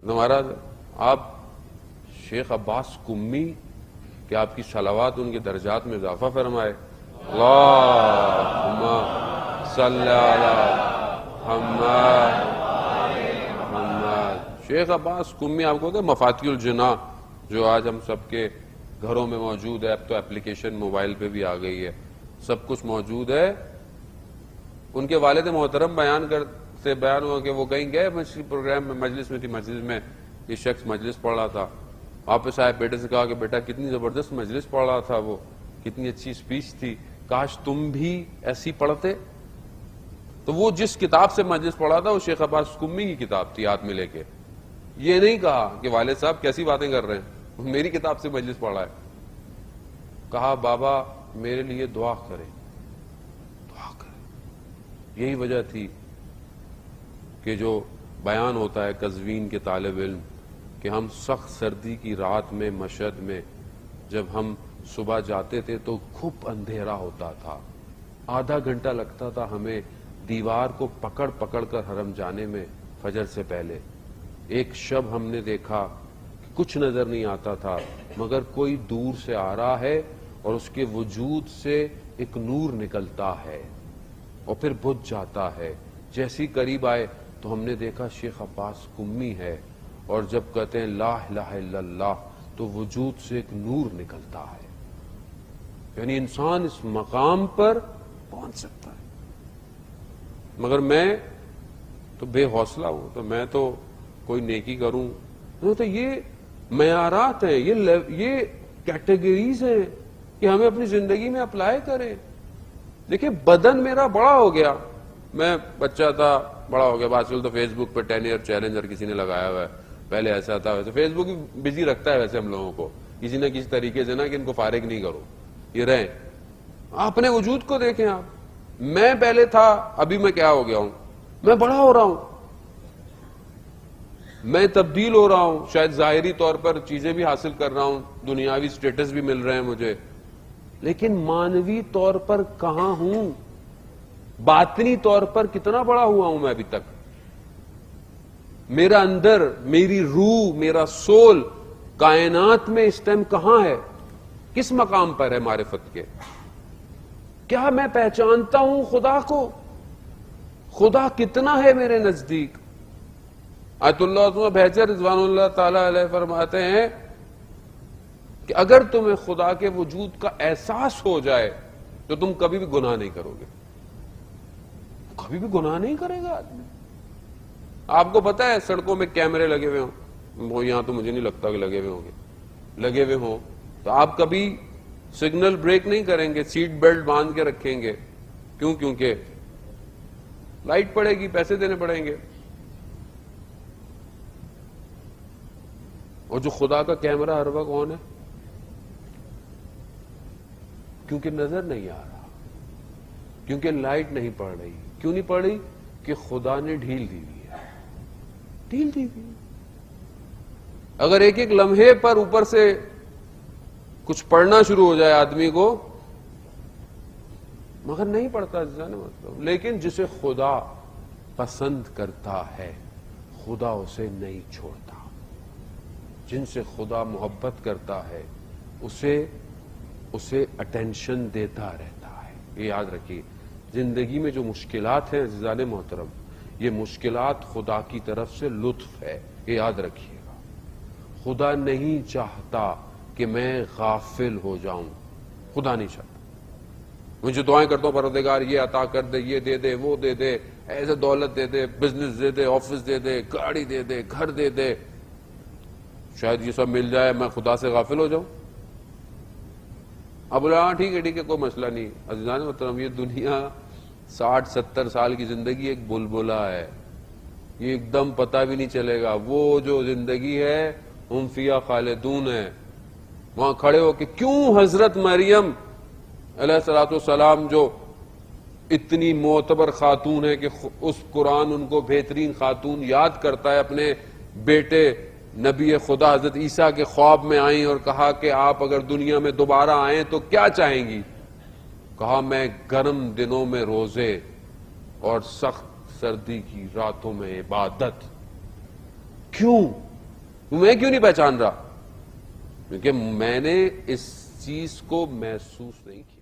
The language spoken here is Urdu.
ہمارا آپ شیخ عباس قمی کہ آپ کی صلوات ان کے درجات میں اضافہ فرمائے. اللہم صلی علی محمد. شیخ عباس قمی آپ کو مفاتیح الجناح جو آج ہم سب کے گھروں میں موجود ہے، اب تو اپلیکیشن موبائل پہ بھی آ گئی ہے، سب کچھ موجود ہے. ان کے والد محترم بیان ہوا کہ وہ کہیں گئے پروگرام میں، مجلس میں تھی، مجلس میں یہ شخص مجلس پڑھ رہا تھا. واپس آئے، بیٹے سے کہا کہ بیٹا کتنی زبردست مجلس پڑھ رہا تھا، وہ کتنی اچھی سپیچ تھی، کاش تم بھی ایسی پڑھتے. تو وہ جس کتاب سے مجلس پڑھا تھا وہ شیخ عباس قمی کی کتاب تھی ہاتھ میں لے کے. یہ نہیں کہا کہ والد صاحب کیسی باتیں کر رہے ہیں، میری کتاب سے مجلس پڑھا ہے. کہا بابا میرے لیے دعا کریں، دعا کریں. یہی وجہ تھی کہ جو بیان ہوتا ہے قزوین کے طالب علم کہ ہم سخت سردی کی رات میں مشہد میں جب ہم صبح جاتے تھے تو خوب اندھیرا ہوتا تھا، آدھا گھنٹہ لگتا تھا ہمیں دیوار کو پکڑ پکڑ کر حرم جانے میں فجر سے پہلے. ایک شب ہم نے دیکھا کہ کچھ نظر نہیں آتا تھا مگر کوئی دور سے آ رہا ہے اور اس کے وجود سے ایک نور نکلتا ہے اور پھر بجھ جاتا ہے. جیسی قریب آئے تو ہم نے دیکھا شیخ عباس قمی ہے، اور جب کہتے ہیں لا الہ الا اللہ تو وجود سے ایک نور نکلتا ہے. یعنی انسان اس مقام پر پہنچ سکتا ہے. مگر میں تو بے حوصلہ ہوں، تو میں تو کوئی نیکی کروں تو یہ معیارات ہیں، یہ کیٹیگریز ہیں کہ ہمیں اپنی زندگی میں اپلائی کریں. دیکھیں بدن میرا بڑا ہو گیا، میں بچہ تھا بڑا ہو گیا، آج کل تو فیس بک پہ 10 ایئر چیلنج کسی نے لگایا ہوا ہے. پہلے ایسا تھا، ویسے فیس بک بزی رکھتا ہے ویسے ہم لوگوں کو کسی نہ کسی طریقے سے نا کہ ان کو فارغ نہیں کرو، یہ رہیں. اپنے وجود کو دیکھیں آپ، میں پہلے تھا ابھی میں کیا ہو گیا ہوں، میں بڑا ہو رہا ہوں، میں تبدیل ہو رہا ہوں. شاید ظاہری طور پر چیزیں بھی حاصل کر رہا ہوں، دنیاوی سٹیٹس بھی مل رہے ہیں مجھے، لیکن مانوی طور پر کہاں ہوں، باطنی طور پر کتنا بڑا ہوا ہوں میں ابھی تک. میرا اندر، میری روح، میرا سول کائنات میں اس ٹائم کہاں ہے، کس مقام پر ہے معرفت کے. کیا میں پہچانتا ہوں خدا کو، خدا کتنا ہے میرے نزدیک. آیت اللہ بہجر رضوان اللہ تعالی علیہ فرماتے ہیں کہ اگر تمہیں خدا کے وجود کا احساس ہو جائے تو تم کبھی بھی گناہ نہیں کرو گے. کبھی بھی گناہ نہیں کرے گا آدمی. آپ کو پتا ہے سڑکوں میں کیمرے لگے ہوئے ہوں، وہ یہاں تو مجھے نہیں لگتا کہ لگے ہوئے ہوں گے، لگے ہوئے ہوں تو آپ کبھی سگنل بریک نہیں کریں گے، سیٹ بیلٹ باندھ کے رکھیں گے. کیوں؟ کیونکہ لائٹ پڑے گی، پیسے دینے پڑیں گے. اور جو خدا کا کیمرہ ہر وقت آن ہے، کیونکہ نظر نہیں آ رہا، کیونکہ لائٹ نہیں پڑ رہی. کیوں نہیں پڑ رہی؟ کہ خدا نے ڈھیل دی ہوئی ہے، ڈھیل دی ہوئی. اگر ایک ایک لمحے پر اوپر سے کچھ پڑھنا شروع ہو جائے آدمی کو، مگر نہیں پڑتا مطلب. لیکن جسے خدا پسند کرتا ہے خدا اسے نہیں چھوڑتا. جن سے خدا محبت کرتا ہے اسے اٹینشن دیتا رہتا ہے. یہ یاد رکھیے، زندگی میں جو مشکلات ہیں عزیزان محترم، یہ مشکلات خدا کی طرف سے لطف ہے، یہ یاد رکھیے گا. خدا نہیں چاہتا کہ میں غافل ہو جاؤں، خدا نہیں چاہتا. میں جو دعائیں کرتا ہوں پروردگار یہ عطا کر دے، یہ دے دے، وہ دے دے، ایسے دولت دے دے، بزنس دے دے، آفس دے دے، گاڑی دے دے، گھر دے دے، شاید یہ سب مل جائے میں خدا سے غافل ہو جاؤں. اب بولے ہاں ٹھیک ہے کوئی مسئلہ نہیں. عزیزان محترم، یہ دنیا 60-70 سال کی زندگی ایک بلبلہ ہے، یہ ایک دم پتہ بھی نہیں چلے گا. وہ جو زندگی ہے ہم فیہا خالدون ہے. وہاں کھڑے ہو کہ کیوں حضرت مریم علیہ الصلوۃ والسلام جو اتنی معتبر خاتون ہے کہ اس قرآن ان کو بہترین خاتون یاد کرتا ہے، اپنے بیٹے نبی خدا حضرت عیسیٰ کے خواب میں آئیں اور کہا کہ آپ اگر دنیا میں دوبارہ آئیں تو کیا چاہیں گی؟ کہا میں گرم دنوں میں روزے اور سخت سردی کی راتوں میں عبادت. کیوں؟ میں کیوں نہیں پہچان رہا؟ کیونکہ میں نے اس چیز کو محسوس نہیں کیا.